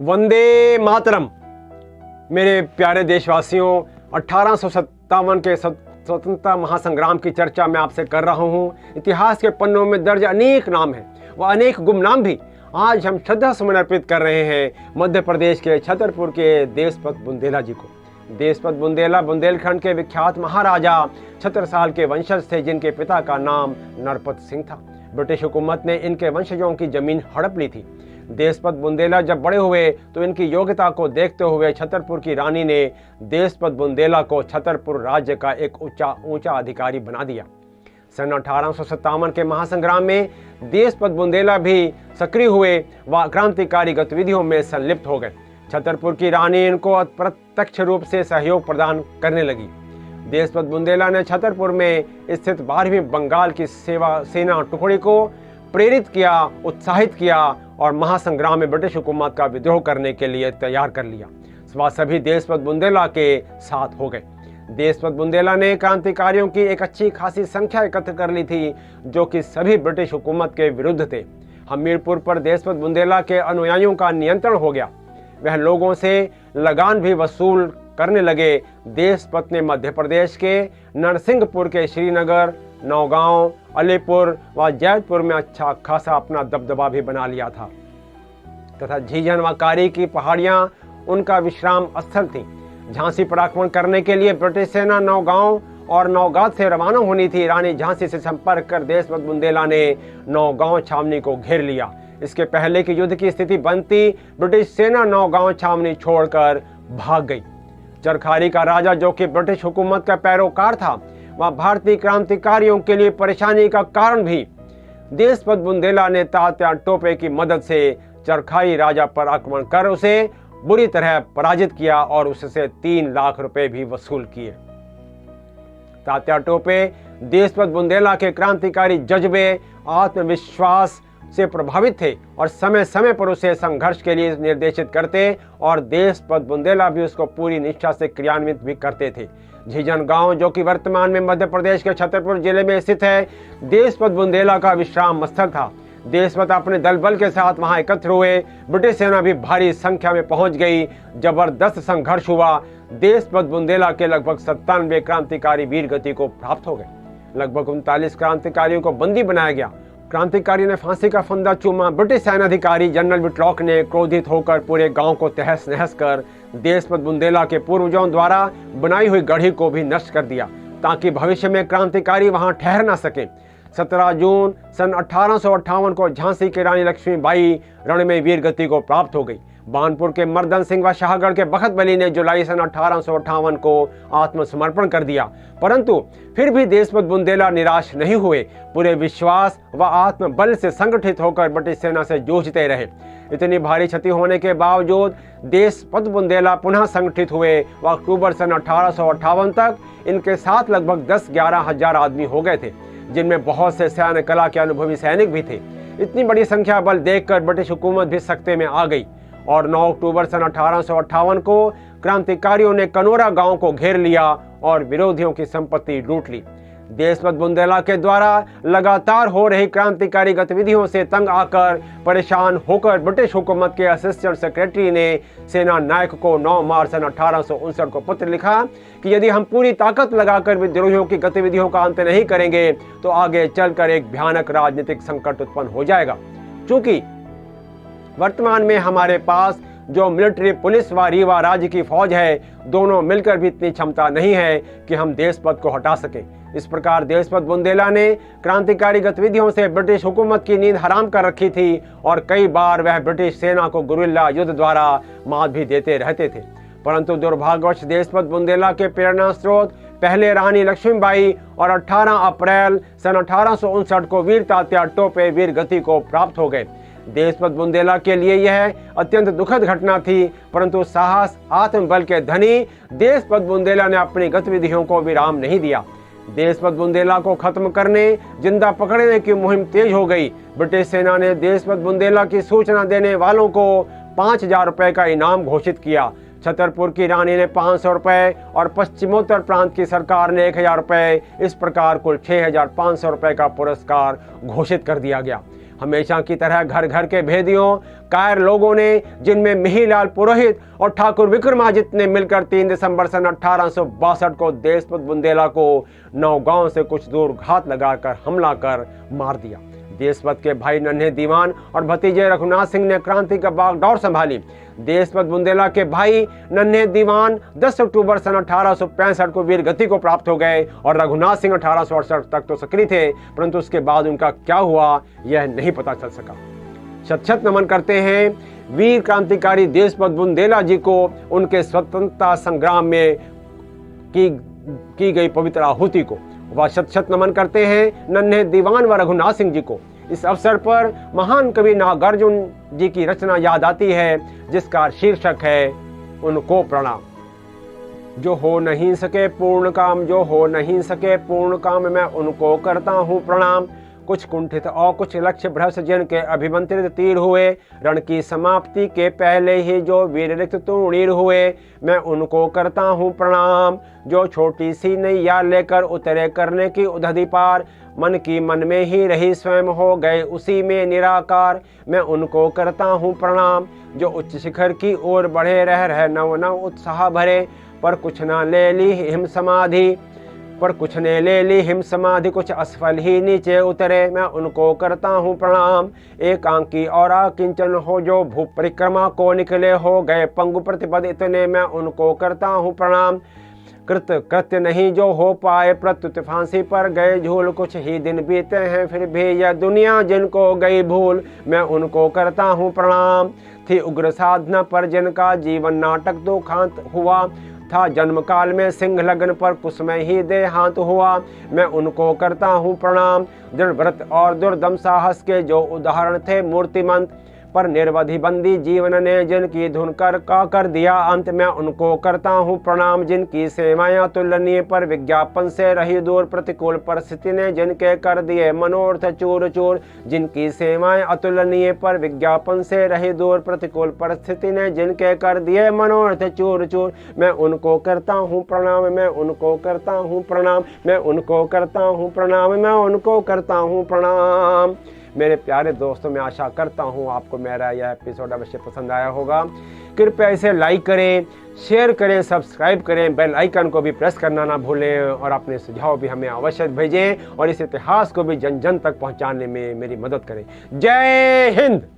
वंदे मातरम। मेरे प्यारे देशवासियों, 1857 के स्वतंत्रता महासंग्राम की चर्चा मैं आपसे कर रहा हूँ। इतिहास के पन्नों में दर्ज अनेक नाम हैं व अनेक गुमनाम भी। आज हम श्रद्धा सुमन अर्पित कर रहे हैं मध्य प्रदेश के छतरपुर के देशपत बुंदेला जी को। देशपत बुंदेला बुंदेलखंड के विख्यात महाराजा छत्रसाल के वंशज थे, जिनके पिता का नाम नरपत सिंह था। ब्रिटिश हुकूमत ने इनके वंशजों की जमीन हड़प ली थी। देशपत बुंदेला जब बड़े हुए तो इनकी योग्यता को देखते हुए छतरपुर की रानी ने देशपत बुंदेला को छतरपुर राज्य का एक ऊंचा अधिकारी बना दिया। सन 1857 के महासंग्राम में देशपत बुंदेला भी सक्रिय हुए व क्रांतिकारी गतिविधियों में संलिप्त हो गए। छतरपुर की रानी इनको अप्रत्यक्ष रूप से सहयोग प्रदान करने लगी। देशपत बुंदेला ने छतरपुर में स्थित 12वीं बंगाल की सेना टुकड़ी को प्रेरित किया, उत्साहित किया और महासंग्राम में ब्रिटिश हुकूमत का विद्रोह करने के लिए तैयार कर लिया। वह सभी देशपत बुंदेला के साथ हो गए। देशपत बुंदेला ने क्रांतिकारियों की एक अच्छी खासी संख्या एकत्र कर ली थी, जो कि सभी ब्रिटिश हुकूमत के विरुद्ध थे। हमीरपुर पर देशपत बुंदेला के अनुयायियों का नियंत्रण हो गया। वह लोगों से लगान भी वसूल करने लगे। देशपत ने मध्य प्रदेश के नरसिंहपुर के श्रीनगर, नौगांव, अलीपुर व जैतपुर में अच्छा खासा अपना दबदबा भी बना लिया था तथा झीझन व कारी की पहाड़ियां उनका विश्राम स्थल थी। झांसी पर आक्रमण करने के लिए ब्रिटिश सेना नौगांव और नौगात से रवाना होनी थी। रानी झांसी से संपर्क कर देशपत बुंदेला ने नौगांव छावनी को घेर लिया। इसके पहले की युद्ध की स्थिति बनती, ब्रिटिश सेना नौगांव छावनी छोड़कर भाग गई। चरखारी का राजा, जो कि ब्रिटिश हुकूमत का पैरोकार था, वह भारतीय क्रांतिकारियों के लिए परेशानी का कारण भी। देशपत बुंदेला ने तात्या टोपे की मदद से चरखारी राजा पर आक्रमण कर उसे बुरी तरह पराजित किया और उससे 3 लाख रुपए भी वसूल किए। तात्या टोपे देशपत बुंदेला के क्रांतिकारी जज्बे, आत्मविश्वास से प्रभावित थे और समय समय पर उसे संघर्ष के लिए निर्देशित करते और देशपत बुंदेला भी उसको पूरी निष्ठा से क्रियान्वित भी करते थे। झीझन गांव, जो कि वर्तमान में मध्य प्रदेश के छतरपुर जिले में स्थित है, देशपत बुंदेला का विश्राम स्थल था। देशपत अपने दल बल के साथ वहां एकत्र हुए। ब्रिटिश सेना भी भारी संख्या में पहुंच गई। जबरदस्त संघर्ष हुआ। देशपत बुंदेला के लगभग 97 क्रांतिकारी वीर गति को प्राप्त हो गए। लगभग 39 क्रांतिकारियों को बंदी बनाया गया। क्रांतिकारी ने फांसी का फंदा चूमा। ब्रिटिश सेनाधिकारी जनरल विटलॉक ने क्रोधित होकर पूरे गांव को तहस नहस कर देशपत बुंदेला के पूर्वजों द्वारा बनाई हुई गढ़ी को भी नष्ट कर दिया, ताकि भविष्य में क्रांतिकारी वहां ठहर न सके। 17 जून सन 1858 को झांसी की रानी लक्ष्मीबाई रण में वीर गति को प्राप्त हो गई। बानपुर के मर्दन सिंह व शाहगढ़ के बखत बली ने जुलाई सन 1858 को आत्मसमर्पण कर दिया, परंतु फिर भी देशपत बुंदेला निराश नहीं हुए। पूरे विश्वास व आत्मबल से संगठित होकर ब्रिटिश सेना से जूझते रहे। इतनी भारी क्षति होने के बावजूद देशपत बुंदेला पुनः संगठित हुए व अक्टूबर सन 1858 तक इनके साथ लगभग 10-11 हजार आदमी हो गए थे, जिनमें बहुत से सैन्य कला के अनुभवी सैनिक भी थे। इतनी बड़ी संख्या बल देखकर ब्रिटिश हुकूमत भी सख्ते में आ गई और 9 अक्टूबर सन 1858 को क्रांतिकारियों ने कनोरा गांव को घेर लिया और विरोधियों की संपत्ति लूट ली। देशपत बुंदेला के द्वारा लगातार हो रही क्रांतिकारी गतिविधियों से तंग आकर परेशान होकर ब्रिटिश हुकूमत के असिस्टेंट सेक्रेटरी ने सेना नायक को 9 मार्च सन 1859 को पत्र लिखा कि यदि हम पूरी ताकत लगाकर विद्रोहियों की गतिविधियों का अंत नहीं करेंगे तो आगे चलकर एक भयानक राजनीतिक संकट उत्पन्न हो जाएगा। चूंकि वर्तमान में हमारे पास जो मिलिट्री पुलिस व रीवा राज्य की फौज है, दोनों मिलकर भी इतनी क्षमता नहीं है कि हम देशपत को हटा सकें। इस प्रकार देशपत बुंदेला ने क्रांतिकारी गतिविधियों से ब्रिटिश हुकूमत की नींद हराम कर रखी थी और कई बार वह ब्रिटिश सेना को गुरिल्ला युद्ध द्वारा मात भी देते रहते थे। परंतु दुर्भाग्यवश देशपत बुंदेला के प्रेरणा स्रोत पहले रानी लक्ष्मीबाई और 18 अप्रैल सन 1859 को वीर तात्या टोपे वीर गति को प्राप्त हो गए। देशपत बुंदेला के लिए यह अत्यंत दुखद घटना थी, परंतु साहस आत्मबल के धनी देशपत बुंदेला ने अपनी गतिविधियों को विराम नहीं दिया। देशपत बुंदेला को खत्म करने, जिंदा पकड़ने की मुहिम तेज हो गई। ब्रिटिश सेना ने देशपत बुंदेला की सूचना देने वालों को 5000 रुपए का इनाम घोषित किया। छतरपुर की रानी ने 500 रुपये और पश्चिमोत्तर प्रांत की सरकार ने 1000 रुपये, इस प्रकार कुल 6500 रुपये का पुरस्कार घोषित कर दिया गया। हमेशा की तरह घर घर के भेदियों, कायर लोगों ने, जिनमें मिहीलाल पुरोहित और ठाकुर विक्रमादित्य ने मिलकर 3 दिसंबर सन 1862 को देशपत बुंदेला को नौगांव से कुछ दूर घात लगाकर हमला कर मार दिया। देशपत के भाई नन्हे दीवान और भतीजे रघुनाथ सिंह ने क्रांति का बागडोर संभाली। देशपत बुंदेला के भाई नन्हे दीवान 10 अक्टूबर सन 1865 को वीर गति को प्राप्त हो गए और रघुनाथ सिंह 1868 तक तो सक्रिय थे, परंतु उसके बाद उनका क्या हुआ यह नहीं पता चल सका। शत नमन करते हैं वीर क्रांतिकारी देशपत बुंदेला जी को उनके स्वतंत्रता संग्राम में की गई पवित्र आहुति को। वह शत नमन करते हैं नन्हे दीवान व रघुनाथ सिंह जी को। इस अवसर पर महान कवि नागार्जुन जी की रचना याद आती है, जिसका शीर्षक है उनको प्रणाम। जो हो नहीं सके पूर्ण काम, जो हो नहीं सके पूर्ण काम, मैं उनको करता हूँ प्रणाम। कुछ कुंठित और कुछ लक्ष्य भ्रष्ट जिनके अभिमंत्रित तीर हुए, रण की समाप्ति के पहले ही जो वीर रिक्त तूणीर हुए, मैं उनको करता हूँ प्रणाम। जो छोटी सी नैया लेकर उतरे करने की उधधि पार, मन की मन में ही रही स्वयं हो गए उसी में निराकार, मैं उनको करता हूँ प्रणाम। जो उच्च शिखर की ओर बढ़े रह नव नव उत्साह भरे, पर कुछ न ले ली हिम समाधि, पर कुछ ने ले ली हिम समाधि, कुछ असफल ही नीचे उतरे, मैं उनको करता हूँ प्रणाम। एकांकी और अकिंचन हो जो भू परिक्रमा को निकले, हो गए पंगु प्रतिपद इतने, मैं उनको करता हूँ प्रणाम। कृत्य नहीं जो हो पाए प्रत्युत फांसी पर गए झूल, कुछ ही दिन बीते हैं फिर भी यह दुनिया जिनको गई भूल, मैं उनको करता हूँ प्रणाम। थी उग्र साधना पर जिनका जीवन नाटक दुखांत हुआ, था जन्म काल में सिंह लगन पर कुसमय ही देहांत हुआ, मैं उनको करता हूँ प्रणाम। दृढ़ व्रत और दुर्दम साहस के जो उदाहरण थे मूर्तिमंत, पर निर्वधि बंदी जीवन ने जिनकी धुन कर दिया अंत, मैं उनको करता हूँ प्रणाम। जिनकी सेवाएं अतुलनीय पर विज्ञापन से रही दूर, प्रतिकूल परिस्थिति ने जिनके कर दिए मनोरथ चूर चूर, जिनकी सेवाएं अतुलनीय पर विज्ञापन से रही दूर, प्रतिकूल परिस्थिति ने जिनके कर दिए मनोरथ चूर चूर, मैं उनको करता हूँ प्रणाम, मैं उनको करता हूँ प्रणाम, मैं उनको करता हूँ प्रणाम, मैं उनको करता हूँ प्रणाम। मेरे प्यारे दोस्तों, मैं आशा करता हूँ आपको मेरा यह एपिसोड अवश्य पसंद आया होगा। कृपया इसे लाइक करें, शेयर करें, सब्सक्राइब करें, बेल आइकन को भी प्रेस करना ना भूलें और अपने सुझाव भी हमें अवश्य भेजें और इस इतिहास को भी जन जन तक पहुँचाने में मेरी मदद करें। जय हिंद।